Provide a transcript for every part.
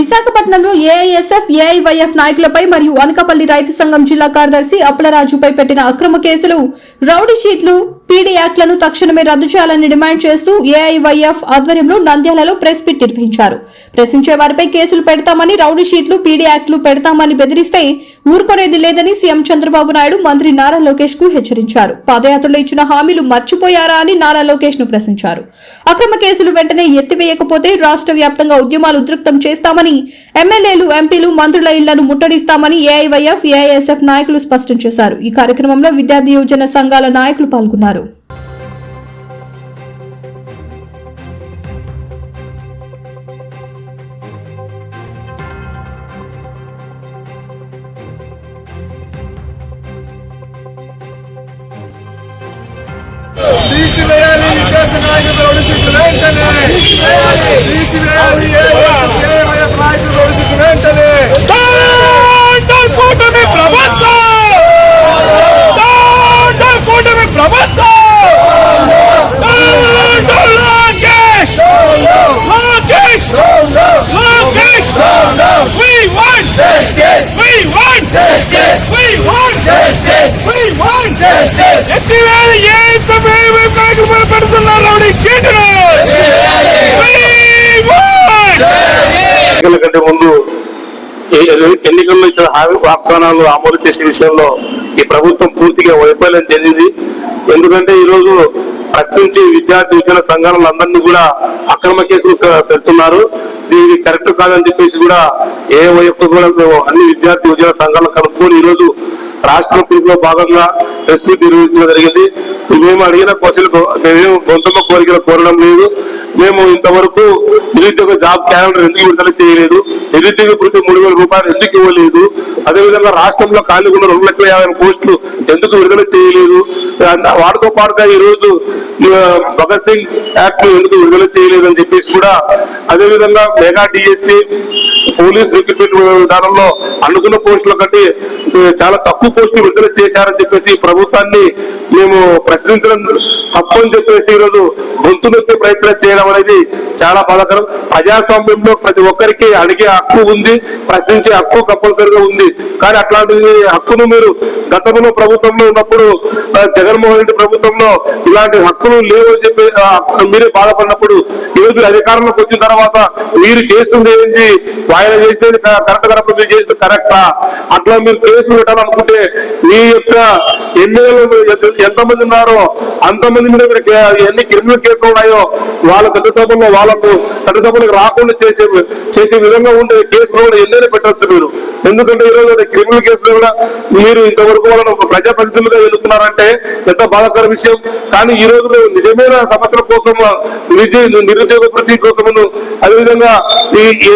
విశాఖపట్నంలో AISF AIYF నాయకులపై మరియు అనకాపల్లి రైతు సంఘం జిల్లా కార్యదర్శి అప్పలరాజుపై పెట్టిన అక్రమ కేసులు, రౌడీ షీట్లు, పీడీ యాక్ట్లను తక్షణమే రద్దు చేయాలని డిమాండ్ చేస్తూ ఏఐవైఎఫ్ ఆధ్వర్యంలో నంద్యాలలో ప్రెస్ మీట్ నిర్వహించారు. ప్రశ్నించే వారిపై కేసులు పెడతామని, రౌడీ షీట్లు, పీడీ యాక్ట్లు పెడతామని బెదిరిస్తే ఊరుకునేది లేదని సీఎం చంద్రబాబు నాయుడు మంత్రి నారా లోకేష్ కు హెచ్చరించారు. పాదయాత్రలో ఇచ్చిన హామీలు మర్చిపోయారా అని నారా లోకేష్ ను ప్రశ్నించారు. అక్రమ కేసులు వెంటనే ఎత్తివేయకపోతే రాష్ట్ర వ్యాప్తంగా ఉద్యమాలు ఉధృతం చేస్తామని, ఎమ్మెల్యేలు, ఎంపీలు, మంత్రుల ఇళ్లను ముట్టడిస్తామని ఏఐవైఎఫ్, ఏఐఎస్ఎఫ్ నాయకులు స్పష్టం చేశారు. ఈ కార్యక్రమంలో విద్యార్థి యువజన సంఘాల నాయకులు పాల్గొన్నారు. కంటే ముందు ఎన్నికల్లో ఇచ్చిన హామీ వాగ్దానాలు అమలు చేసే విషయంలో ఈ ప్రభుత్వం పూర్తిగా వైఫల్యం చెందింది. ఎందుకంటే ఈరోజు ప్రశ్నించి విద్యార్థి యువజన సంఘాలందరినీ కూడా అక్రమ కేసులు పెడుతున్నారు. దీనికి కరెక్ట్ కాదని చెప్పేసి కూడా ఏ వైపు కూడా మేము అన్ని విద్యార్థి యువజన సంఘాలను కలుపుకొని ఈరోజు రాష్ట్ర పిలుపులో భాగంగా ప్రెస్ మీట్ నిర్వహించడం జరిగింది. మేము అడిగిన క్వశ్చన్కు మేమేం గొంతమ్మ కోరికలు కోరడం లేదు. మేము ఇంతవరకు నిరుద్యోగ జాబ్ క్యాలెండర్ ఎందుకు విడుదల చేయలేదు, నిరుద్యోగ భృతి 3,000 రూపాయలు ఎందుకు ఇవ్వలేదు, అదేవిధంగా రాష్ట్రంలో ఖాళీ ఉన్న 2,50,000 పోస్టులు ఎందుకు విడుదల చేయలేదు, వాటితో పాటుగా ఈ రోజు భగత్ సింగ్ యాక్ట్ ఎందుకు విడుదల చేయలేదు అని చెప్పేసి కూడా, అదేవిధంగా మెగా డిఎస్సి పోలీస్ రిక్రూట్మెంట్ విధానంలో అనుకున్న పోస్టుల కంటే చాలా తక్కువ పోస్టులు విడుదల చేశారని చెప్పేసి ప్రభుత్వాన్ని మేము ప్రశ్నించడం తప్పు అని చెప్పేసి ఈరోజు గొంతు నొక్కే ప్రయత్నం చేయడం అనేది చాలా బాధాకరం. ప్రజాస్వామ్యంలో ప్రతి ఒక్కరికి అడిగే హక్కు ఉంది, ప్రశ్నించే హక్కు కంపల్సరిగా ఉంది. కానీ అట్లాంటి హక్కును మీరు గతంలో ప్రభుత్వంలో ఉన్నప్పుడు, జగన్మోహన్ రెడ్డి ప్రభుత్వంలో ఇలాంటి హక్కులు లేవు అని చెప్పి మీరే బాధపడినప్పుడు ఈరోజు అధికారంలోకి వచ్చిన తర్వాత మీరు చేస్తుంది ఏంటి, ఆయన చేసినది కరెక్ట్ కరెక్ట్, మీరు చేసింది కరెక్టా? అట్లా మీరు కేసులు పెట్టాలనుకుంటే మీ యొక్క ఎమ్మెల్యేలు ఎంతమంది ఉన్నారో అంతమంది మీద మీరు ఎన్ని క్రిమినల్ కేసులు ఉన్నాయో వాళ్ళ చట్టసభలో వాళ్ళకు చట్టసభలకు రాకుండా చేసే విధంగా ఉండే కేసులు కూడా ఎన్నైనా పెట్టవచ్చు మీరు. ఎందుకంటే ఈరోజు క్రిమినల్ కేసులు కూడా మీరు ఇంతవరకు వాళ్ళను ప్రజాప్రతినిధులుగా ఎన్నుకున్నారంటే ఎంత బాధాకర విషయం. కానీ ఈ రోజు మేము నిజమైన సమస్యల కోసం, నిరుద్యోగ వృత్తి కోసం, అదేవిధంగా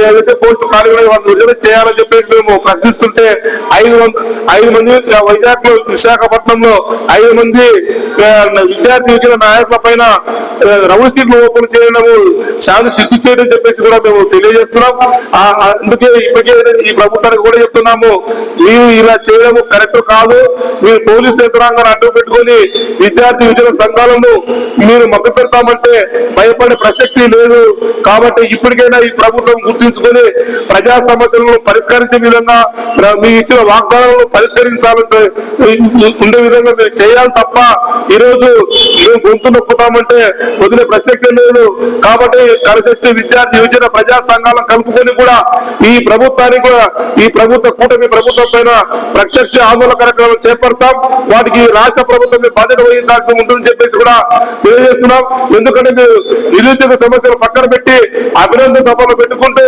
ఏదైతే పోస్టులు ఖాళీ వాటిని విడుదల చేయాలని చెప్పేసి మేము ప్రశ్నిస్తుంటే 5 మంది వైజాగ్ లో, విశాఖపట్నంలో 5 మంది విద్యార్థి యువజన నాయకుల పైన రౌడీ షీట్లు ఓపెన్ చేయడము చాలా సిగ్గు చేయడం చెప్పేసి కూడా మేము తెలియజేస్తున్నాం. అందుకే ఇప్పటికే ఈ ప్రభుత్వానికి కూడా చెప్తున్నాము, మీరు ఇలా చేయడము కరెక్ట్ కాదు. మీరు పోలీసు యంత్రాంగాన్ని అడ్డు పెట్టుకొని విద్యార్థి యువజన సంఘాలను మీరు మభ్య పెడతామంటే భయపడే ప్రసక్తి లేదు. కాబట్టి ఇప్పటికైనా ఈ ప్రభుత్వం గుర్తించుకొని ప్రజా సమస్యలను పరిష్కరించే విధంగా, మీకు ఇచ్చిన వాగ్దానాలను పరిష్కరించాలంటే ఉండే విధంగా మీరు చేయాలి తప్ప ఈరోజు మేము గొంతు నొక్కుతామంటే వదిలే ప్రసక్తి లేదు. కాబట్టి కలిసి విద్యార్థి యువజన ప్రజా సంఘాలను కలుపుకొని కూడా ఈ ప్రభుత్వానికి కూడా, ఈ కూటమి ప్రభుత్వం పైన ప్రత్యక్ష ఆందోళన కార్యక్రమాలు చేపడతాం. వాటికి రాష్ట్ర ప్రభుత్వం బాధ్యత వహించాల్సి ఉంటుందని చెప్పేసి కూడా తెలియజేస్తున్నాం. ఎందుకంటే మీరు నిరుద్యోగ సమస్యలు పక్కన పెట్టి అభినందన సభలు పెట్టుకుంటూ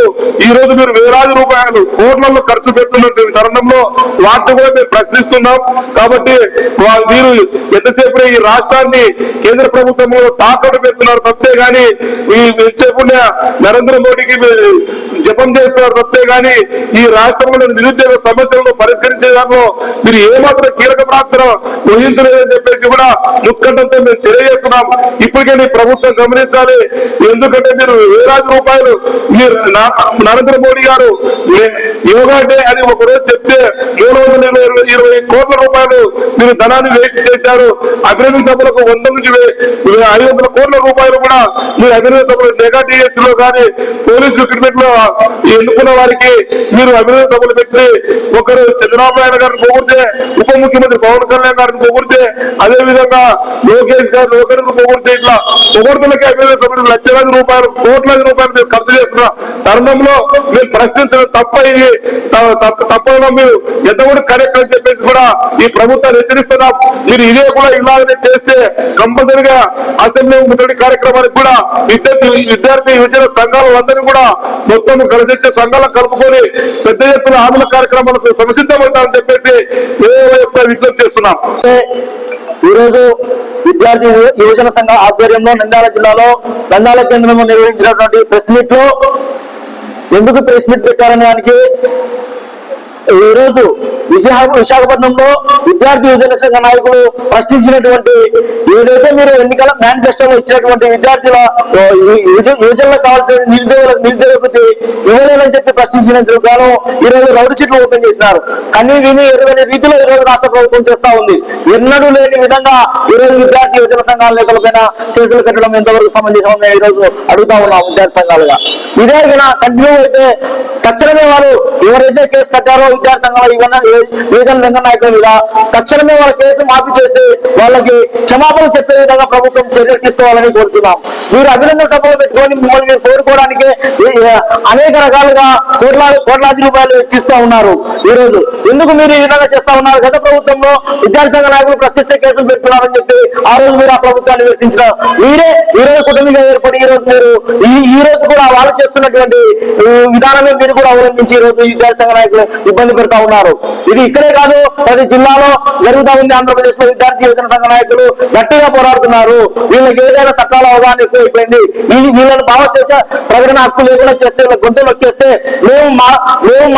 ఈ రోజు మీరు వేలాది రూపాయలు కోట్లలో ఖర్చు పెట్టున్న తరుణంలో వాటిని కూడా మేము ప్రశ్నిస్తున్నాం. కాబట్టి మీరు ఎంతసేపు ఈ రాష్ట్రాన్ని కేంద్ర ప్రభుత్వంలో తాకట్టు పెడుతున్నారు తప్పే గాని, ఈ ఎంతసేపు నరేంద్ర మోడీకి జపం చేస్తున్నారు తప్పే గాని, ఈ రాష్ట్రంలో నిరుద్యోగ సమస్యలను పరిష్కరించే దాంట్లో మీరు ఏమాత్రం కీలక పాత్ర వహించలేదని చెప్పేసి కూడా ఉత్కంఠంతో మేము తెలియజేస్తున్నాం. ఇప్పటికే ప్రభుత్వం గమనించాలి. ఎందుకంటే మీరు వేలాది రూపాయలు మీరు నరేంద్ర మోడీ గారు యోగా డే అని ఒక రోజు చెప్తే 320 కోట్ల రూపాయలు మీరు ధనాన్ని వేస్ట్ చేశారు. అభినందన సభలకు 100 నుంచి 500 కోట్ల రూపాయలు కూడా మీరు అభినందన సభలు మెగా డిఎస్సీలో కానీ కానీ పోలీస్ రిక్రూట్మెంట్ లో ఎన్నుకున్న వారికి మీరు అభినందన సభలు పెట్టి ఒకరు చంద్రబాబు నాయుడు గారిని పొగిడితే, ఉప ముఖ్యమంత్రి పవన్ కళ్యాణ్ గారిని పొగిడితే, అదే విధంగా లోకేష్ గారిని ఒకరికి పొగిడితే, ఇట్లా పొగడ్తలకి అభినందన సభలు లక్షలాది రూపాయలు, కోట్లాది రూపాయలు మీరు ఖర్చు చేస్తున్న తరుణంలో మీరు ప్రశ్నించడం తప్పడం మీరు ఎంతవరకు కరెక్ట్ అని చెప్పేసి కూడా ఈ ప్రభుత్వాన్ని హెచ్చరిస్తున్నాం. మీరు ఇదే కూడా ఇలాగనే చేస్తే కంపల్సరిగా అసెంబ్లీ ముట్టడి కార్యక్రమానికి కూడా విద్యార్థి యువజన సంఘాలందరినీ కూడా మొత్తం కలిసి సంఘాలను కలుపుకొని పెద్ద ఎత్తున ఆందోళన కార్యక్రమాలకు సంసిద్ధమవుతామని చెప్పేసి విజ్ఞప్తి చేస్తున్నాం. ఈరోజు విద్యార్థి యువజన సంఘ ఆధ్వర్యంలో నంద్యాల జిల్లాలో నంద్యాల కేంద్రంలో నిర్వహించినటువంటి ప్రెస్ మీట్ లో ఎందుకు ప్రెస్ మీట్ పెట్టారనే దానికి ఈరోజు విశాఖపట్నంలో విద్యార్థి యువజన సంఘ నాయకులు ప్రశ్నించినటువంటి ఏదైతే మీరు ఎన్నికల మేనిఫెస్టోలో ఇచ్చినటువంటి విద్యార్థుల యువజనులకు కావాల్సిన నిరుద్యోగతి ఇవ్వలేదని చెప్పి ప్రశ్నించినందుకు గాను ఈరోజు రౌడీ షీట్లు ఓపెన్ చేసినారు. కానీ విని ఎరువైన రీతిలో ఈరోజు రాష్ట్ర ప్రభుత్వం చేస్తా ఉంది. ఎన్నడూ లేని విధంగా ఈరోజు విద్యార్థి యువజన సంఘాల నేతలపైన కేసులు కట్టడం ఎంతవరకు సమంజసం ఈ రోజు అడుగుతా ఉన్నాం విద్యార్థి సంఘాలుగా. ఇదే కంటిన్యూ అయితే తక్షణమే వారు ఎవరైతే కేసు కట్టారో విద్యార్థి సంఘాల యువజన సంఘ నాయకుల మీద తక్షణమే వాళ్ళ కేసు మాఫీ చేసి వాళ్ళకి క్షమాపణ చెప్పే విధంగా ప్రభుత్వం చర్యలు తీసుకోవాలని కోరుతున్నాం. మీరు అభినందన సభలు పెట్టుకొని మిమ్మల్ని మీరు కోరుకోవడానికి అనేక రకాలుగా కోట్లాది రూపాయలు వెచ్చిస్తూ ఉన్నారు. ఈ రోజు ఎందుకు మీరు ఈ విధంగా చేస్తా ఉన్నారు? గత ప్రభుత్వంలో విద్యార్థి సంఘ నాయకులు ప్రశ్నిస్తే కేసులు పెడుతున్నారని చెప్పి ఆ రోజు మీరు ఆ ప్రభుత్వాన్ని విమర్శించారు. మీరే ఈ రోజు కుటుంబంగా ఏర్పడి ఈ రోజు మీరు ఈ రోజు కూడా వాళ్ళు చేస్తున్నటువంటి విధానమే మీరు కూడా అవలంబించి ఈ రోజు విద్యార్థి సంఘ నాయకులు ఇబ్బంది పెడతా ఉన్నారు. ఇది ఇక్కడే కాదు, ప్రతి జిల్లాలో జరుగుతూ ఉంది. ఆంధ్రప్రదేశ్ లో విద్యార్థి యువజన సంఘ నాయకులు గట్టిగా పోరాడుతున్నారు. వీళ్ళకి ఏదైనా చట్టాల అవగాహన ఎక్కువైపోయింది. వీళ్ళని భావస్వేచ్ఛ ప్రకటన హక్కు లేకుండా చేస్తే గొంతు నొక్కేస్తే మేము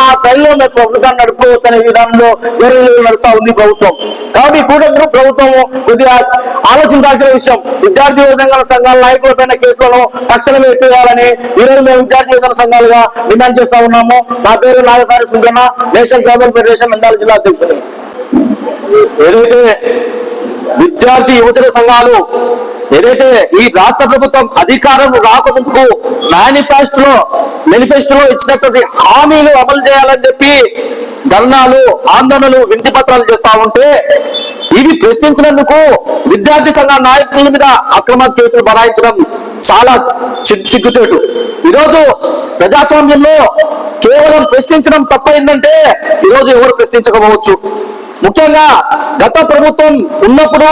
మా శైలిలో మేము ప్రభుత్వాన్ని నడుపుకోవచ్చు అనే విధానంలో నడుస్తా ఉంది ప్రభుత్వం. కాబట్టి కూటమి ప్రభుత్వం కొద్దిగా ఆలోచించాల్సిన విషయం. విద్యార్థి యువజన సంఘాల నాయకుల పైన కేసులను తక్షణమే ఎత్తివేయాలని ఈరోజు మేము విద్యార్థి యువజన సంఘాలుగా డిమాండ్ చేస్తా ఉన్నాము. నా పేరు Nagasari Sunkanna, national tribal federation Nandyal జిల్లా అధ్యక్షుడు. ఏదైతే విద్యార్థి యువజన సంఘాలు ఏదైతే ఈ రాష్ట్ర ప్రభుత్వం అధికారం రాకముందుకు మేనిఫెస్టోలో ఇచ్చినటువంటి హామీలు అమలు చేయాలని చెప్పి ధర్నాలు, ఆందోళనలు, వినతి పత్రాలు చేస్తా ఉంటే ఇవి ప్రశ్నించినందుకు విద్యార్థి సంఘ నాయకుల మీద అక్రమ కేసులు బనాయించడం చాలా సిగ్గుచేటు. ఈరోజు ప్రజాస్వామ్యంలో కేవలం ప్రశ్నించడం తప్పైందంటే ఈరోజు ఎవరు ప్రశ్నించకపోవచ్చు. ముఖ్యంగా గత ప్రభుత్వం ఉన్నప్పుడు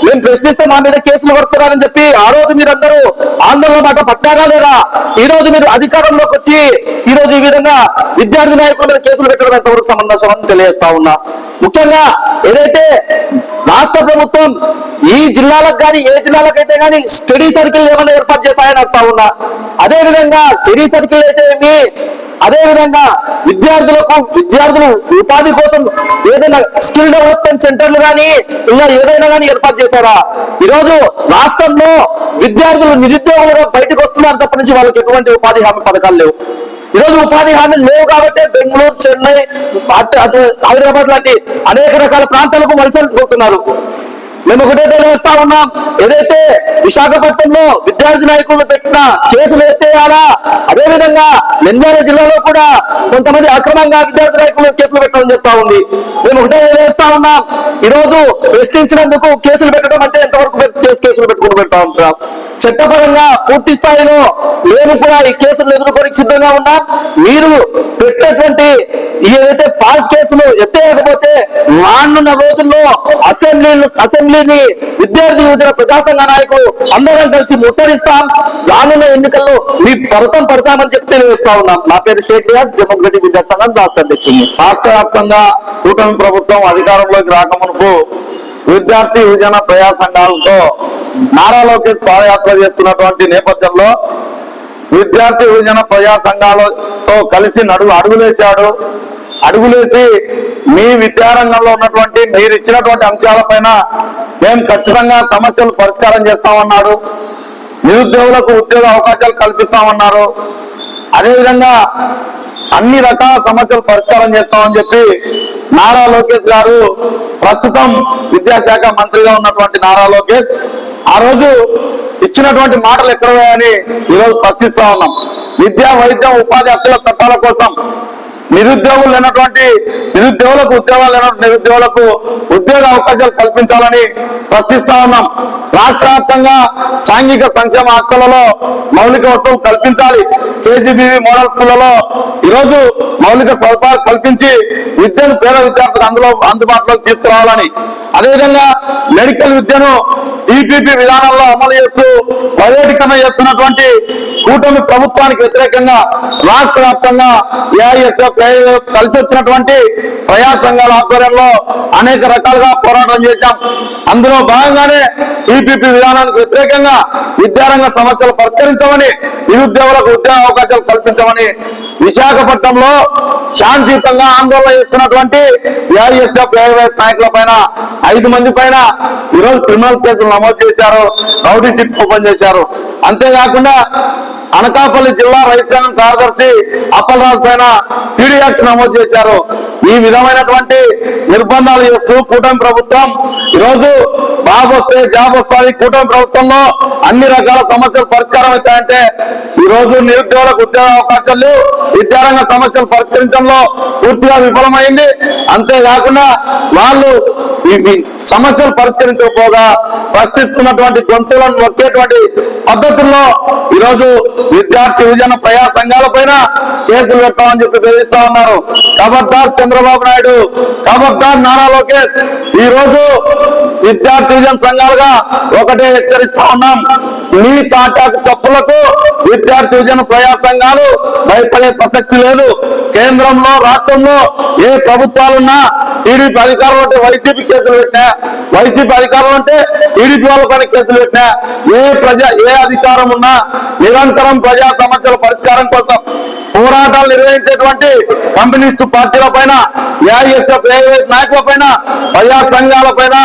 మేము ప్రశ్నిస్తే మా మీద కేసులు కడుతున్నారని చెప్పి ఆ రోజు మీరందరూ ఆందోళన మాట పట్టారా లేదా? ఈ రోజు మీరు అధికారంలోకి వచ్చి ఈ రోజు ఈ విధంగా విద్యార్థి నాయకుల మీద కేసులు పెట్టడం ఎంతవరకు సమంజసం అని తెలియజేస్తా ఉన్నా. ముఖ్యంగా ఏదైతే రాష్ట్ర ప్రభుత్వం ఈ జిల్లాలకు కానీ ఏ జిల్లాలకైతే కానీ స్టడీ సర్కిల్ ఏమైనా ఏర్పాటు చేశాయని అడుగుతా ఉన్నా. అదే విధంగా స్టడీ సర్కిల్ అయితే ఏమి, అదే విధంగా విద్యార్థులు ఉపాధి కోసం ఏదైనా స్కిల్ డెవలప్మెంట్ సెంటర్లు కానీ ఇలా ఏదైనా కానీ ఏర్పాటు చేశారా? ఈరోజు రాష్ట్రంలో విద్యార్థులు నిరుద్యోగులుగా బయటకు వస్తున్నారు తప్ప నుంచి వాళ్ళకి ఎటువంటి ఉపాధి హామీ పథకాలు లేవు. ఈరోజు ఉపాధి హామీలు లేవు కాబట్టి బెంగళూరు, చెన్నై, హైదరాబాద్ లాంటి అనేక రకాల ప్రాంతాలకు వలసపోతున్నారు. మేము ఒకటే తెలియజేస్తా ఉన్నాం, ఏదైతే విశాఖపట్నంలో విద్యార్థి నాయకులు పెట్టిన కేసులు ఎత్తేయాలా, అదేవిధంగా నంద్యాల జిల్లాలో కూడా కొంతమంది అక్రమంగా విద్యార్థి నాయకులు కేసులు పెట్టాలని చెప్తా ఉంది. మేము ఒకటే తెలియజేస్తా ఉన్నాం, ఈరోజు ప్రశ్నించినందుకు కేసులు పెట్టడం అంటే ఎంతవరకు కేసులు పెట్టుకుని పెడతా ఉంటాం. చట్టపరంగా పూర్తి స్థాయిలో మేము కూడా ఈ కేసులు ఎదుర్కోనికి సిద్ధంగా ఉన్నాం. మీరు పెట్టేటువంటి ఏదైతే ఫాల్స్ కేసులు ఎత్తేయకపోతే రానున్న రోజుల్లో అసెంబ్లీని విద్యార్థి యువజన ప్రజాసంఘ నాయకులు అందరం కలిసి ముట్టడిస్తాం. రానున్న ఎన్నికల్లో మీ పర్వతం పడతామని చెప్పి తెలియజేస్తా ఉన్నాం. నా పేరు షేక్ రియాజ్, డెమోక్రటిక్ విద్యార్థి సంఘం రాష్ట్ర అధ్యక్షుడు. రాష్ట్ర వ్యాప్తంగా కూటమి ప్రభుత్వం అధికారంలోకి రాకమునుపు విద్యార్థి యువజన ప్రజా సంఘాలతో నారా లోకేష్ పాదయాత్ర చేస్తున్నటువంటి నేపథ్యంలో విద్యార్థి యువజన ప్రజా సంఘాలతో కలిసి అడుగులేసి మీ విద్యారంగంలో ఉన్నటువంటి మీరు ఇచ్చినటువంటి అంశాలపైన మేము ఖచ్చితంగా సమస్యలు పరిష్కారం చేస్తామన్నారు. నిరుద్యోగులకు ఉద్యోగ అవకాశాలు కల్పిస్తామన్నారు. అదేవిధంగా అన్ని రకాల సమస్యలు పరిష్కారం చేస్తామని చెప్పి నారా లోకేష్ గారు, ప్రస్తుతం విద్యాశాఖ మంత్రిగా ఉన్నటువంటి నారా లోకేష్ ఆ రోజు ఇచ్చినటువంటి మాటలు ఎక్కడ పోయాయని ఈరోజు ప్రశ్నిస్తా ఉన్నాం. విద్యా వైద్యం ఉపాధి హక్కుల చట్టాల కోసం నిరుద్యోగులు లేనటువంటి నిరుద్యోగులకు ఉద్యోగాలు లేనటువంటి నిరుద్యోగులకు ఉద్యోగ అవకాశాలు కల్పించాలని ప్రశ్నిస్తా ఉన్నాం. రాష్ట్ర వ్యాప్తంగా సాంఘిక సంక్షేమ హక్కులలో మౌలిక వస్తువులు కల్పించాలి. కేజీబీవీ మోడల్ స్కూళ్లలో ఈరోజు మౌలిక సదుపాయాలు కల్పించి విద్యను పేద విద్యార్థులకు అందుబాటులోకి తీసుకురావాలని, అదేవిధంగా మెడికల్ విద్యను ఈపీపీ విధానంలో అమలు చేస్తూ ప్రైవేటీకరణ చేస్తున్నటువంటి కూటమి ప్రభుత్వానికి వ్యతిరేకంగా రాష్ట్ర వ్యాప్తంగా ఏఐఎస్ఎఫ్ కలిసి వచ్చినటువంటి ప్రజా సంఘాల ఆధ్వర్యంలో అనేక రకాలుగా పోరాటం చేశాం. అందులో భాగంగానే ఈపీపీ విధానానికి వ్యతిరేకంగా విద్యారంగ సమస్యలు పరిష్కరించమని, నిరుద్యోగులకు ఉద్యోగ అవకాశాలు కల్పించమని విశాఖపట్నంలో శాంతియుతంగా ఆందోళన చేస్తున్నటువంటి ఏఐఎస్ఎఫ్ ఏఐవైఎఫ్ నాయకుల పైన 5 మంది పైన ఈరోజు క్రిమినల్ కేసులు నమోదు చేశారు, రౌడీ షీట్ ఓపెన్ చేశారు. అంతేకాకుండా అనకాపల్లి జిల్లా రైతు సంఘం కార్యదర్శి అప్పలరాజు పైన పీడీ యాక్ట్ నమోదు చేశారు. ఈ విధమైనటువంటి నిర్బంధాలు చేస్తూ కూటమి ప్రభుత్వం ఈరోజు బాబు వస్తే జాబ్ వస్తుంది, కూటమి ప్రభుత్వంలో అన్ని రకాల సమస్యలు పరిష్కారం అవుతాయంటే ఈరోజు నిరుద్యోగులకు ఉద్యోగ అవకాశాలు, విద్యారంగ సమస్యలు పరిష్కరించడంలో పూర్తిగా విఫలమైంది. అంతేకాకుండా వాళ్ళు ఈ సమస్యలు పరిష్కరించకపోగా ప్రశ్నిస్తున్నటువంటి గొంతులను నొక్కేటువంటి పద్ధతుల్లో ఈరోజు విద్యార్థి యువజన ప్రజా సంఘాల పైన కేసులు పెట్టామని చెప్పి బెదిరిస్తా ఉన్నారు. ఖబర్దార్ చంద్రబాబు నాయుడు, ఖబర్దార్ నారా లోకేష్. ఈ రోజు విద్యార్థి యువజన సంఘాలుగా ఒకటే హెచ్చరిస్తా ఉన్నాం, మీ తాటాకు చప్పులకు విద్యార్థి యువజన ప్రజా సంఘాలు భయపడే ప్రసక్తి లేదు. కేంద్రంలో రాష్ట్రంలో ఏ ప్రభుత్వాలున్నా టీడీపీ అధికారులు ఉంటే వైసీపీ కేసులు పెట్టినా, వైసీపీ అధికారులు ఉంటే టీడీపీ వాళ్ళపైన కేసులు పెట్టినా, ఏ అధికారం ఉన్నా నిరంతరం ప్రజా సమస్యల పరిష్కారం కోసం పోరాటాలు నిర్వహించేటువంటి కమ్యూనిస్టు పార్టీల పైన, ఏఐఎస్ఎఫ్ ఏఐవైఎఫ్ నాయకుల పైన, ప్రజా సంఘాల పైన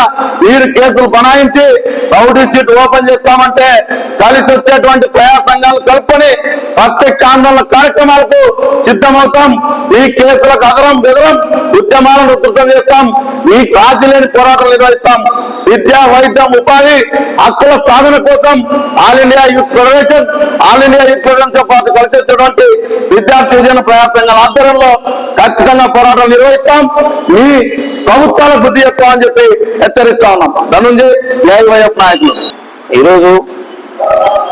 వీరు కేసులు బనాయించి రౌడీ షీట్ ఓపెన్ చేస్తామంటే కలిసి వచ్చేటువంటి ప్రజా సంఘాలు కలుపుకొని ప్రత్యక్ష ఆందోళన కార్యక్రమాలకు సిద్ధమవుతాం. ఈ కేసులకు అదరం బెదరం ఉద్యమాలను ఉధృతం చేస్తాం. ఈ రాజీ లేని పోరాటాలు నిర్వహిస్తాం. విద్యా వైద్యం ఉపాధి హక్కుల సాధన కోసం all India youth federation, all India youth federation తో పాటు కలిసి వచ్చేటువంటి విద్యార్థి యువజన ప్రజా సంఘాల ఆధ్వర్యంలో ఖచ్చితంగా పోరాటాలు నిర్వహిస్తాం. మీ ప్రభుత్వాల బుద్ధి చెప్తామని చెప్పి హెచ్చరిస్తా ఉన్నాం. ధనుంజయ్, ఏఐవైఎఫ్ నాయకులు. ఈరోజు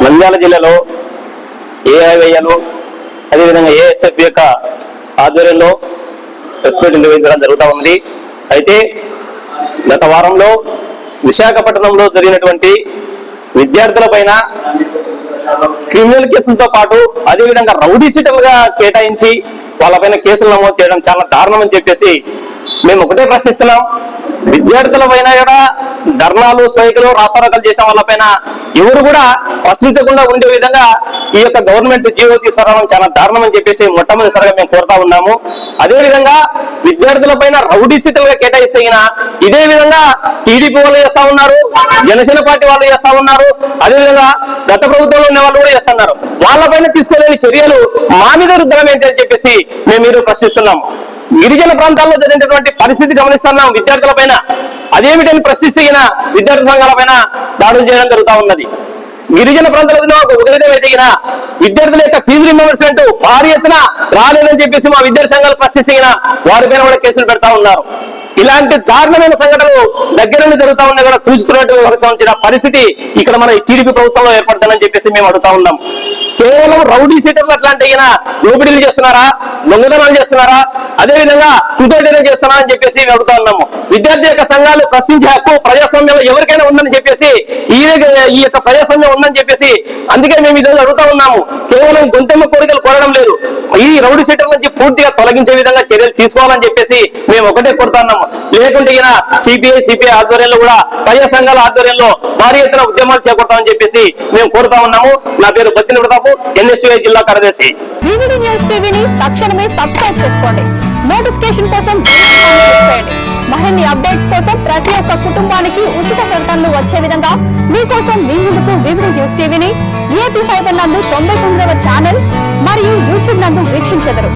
నంద్యాల జిల్లాలో ఏఐవైఎల్ అదేవిధంగా ఏఎస్ఎఫ్ యొక్క ఆధ్వర్యంలో ప్రెస్ మీట్ నిర్వహించడం జరుగుతూ ఉంది. అయితే గత వారంలో విశాఖపట్నంలో జరిగినటువంటి విద్యార్థుల పైన క్రిమినల్ కేసులతో పాటు అదేవిధంగా రౌడీ షీటర్లుగా కేటాయించి వాళ్ళపైన కేసులు నమోదు చేయడం చాలా దారుణం అని చెప్పేసి మేము ఒకటే ప్రశ్నిస్తున్నాం. విద్యార్థుల పైన కూడా ధర్నాలు, స్ట్రైకులు, రాస్తారోకాలు చేసిన వాళ్ళపైన ఎవరు కూడా ప్రశ్నించకుండా ఉండే విధంగా ఈ యొక్క గవర్నమెంట్ జీవో తీసుకురావడం చాలా దారుణం అని చెప్పేసి మొట్టమొదటిసారిగా మేము కోరుతా ఉన్నాము. అదేవిధంగా విద్యార్థుల పైన రౌడీ షీటర్లుగా కేటాయిస్తే ఇదే విధంగా టీడీపీ వాళ్ళు చేస్తా ఉన్నారు, జనసేన పార్టీ వాళ్ళు చేస్తా ఉన్నారు, అదేవిధంగా గత ప్రభుత్వంలో ఉన్న వాళ్ళు కూడా చేస్తున్నారు. వాళ్ళపైన తీసుకోలేని చర్యలు మా మీద రుద్దడం ఏంటి అని చెప్పేసి మేము మీరు ప్రశ్నిస్తున్నాం. గిరిజన ప్రాంతాల్లో జరిగినటువంటి పరిస్థితి గమనిస్తున్నాం. విద్యార్థుల పైన అదేమిటని ప్రశ్నిస్తున్న విద్యార్థి సంఘాల పైన దాడులు చేయడం జరుగుతూ ఉన్నది. గిరిజన ప్రాంతాల్లో ఉదయమైతే విద్యార్థుల యొక్క ఫీజు రింబర్స్మెంట్ భారీ ఎత్తున రాలేదని చెప్పేసి మా విద్యార్థి సంఘాలు ప్రశ్నిస్తున్న వారిపైన కూడా కేసులు పెడతా ఉన్నారు. ఇలాంటి దారుణమైన సంఘటనలు దగ్గర నుండి జరుగుతా ఉన్నా కూడా చూస్తున్నటువంటి సంబంధించిన పరిస్థితి ఇక్కడ మన టీడీపీ ప్రభుత్వంలో ఏర్పడతానని చెప్పేసి మేము అడుగుతా ఉన్నాం. కేవలం రౌడీ షీటర్లు అట్లాంటి దోపిడీలు చేస్తున్నారా, దొంగతనాలు చేస్తున్నారా, అదేవిధంగా ఇంకోటి చేస్తున్నారా అని చెప్పేసి మేము అడుగుతా ఉన్నాము. విద్యార్థి యొక్క సంఘాలు ప్రశ్నించే హక్కు ప్రజాస్వామ్యంలో ఎవరికైనా ఉందని చెప్పేసి ఈ యొక్క ప్రజాస్వామ్యం ఉందని చెప్పేసి అందుకే మేము ఈరోజు అడుగుతా ఉన్నాము. కేవలం గొంతెమ్మ కోరికలు కోరడం లేదు, ఈ రౌడీ షీటర్ల నుంచి పూర్తిగా తొలగించే విధంగా చర్యలు తీసుకోవాలని చెప్పేసి మేము ఒకటే కోరుతున్నాము. లేకుంటే సిపిఐ ఆధ్వర్యంలో కూడా ప్రజా సంఘాల ఆధ్వర్యంలో భారీ ఎత్తున ఉద్యమాలు చేపడతామని చెప్పేసి మేము కోరుతా ఉన్నాము. నా పేరు బత్తిన ప్రతాప్, ఎన్ఎస్యుఐ జిల్లా కార్యదర్శి. వివిడి న్యూస్ టీవీని తక్షణమే సబ్స్క్రైబ్ చేసుకోండి. నోటిఫికేషన్ కోసం మరిన్ని అప్డేట్స్ కోసం ప్రతి ఒక్క కుటుంబానికి ఉచిత ప్రకటనలు వచ్చే విధంగా మీకోసం మీ ముందుకు వివిడి న్యూస్ టీవీని ఏపీ 5 నందు 99వ ఛానల్ మరియు యూట్యూబ్ నందు వీక్షించెదరు.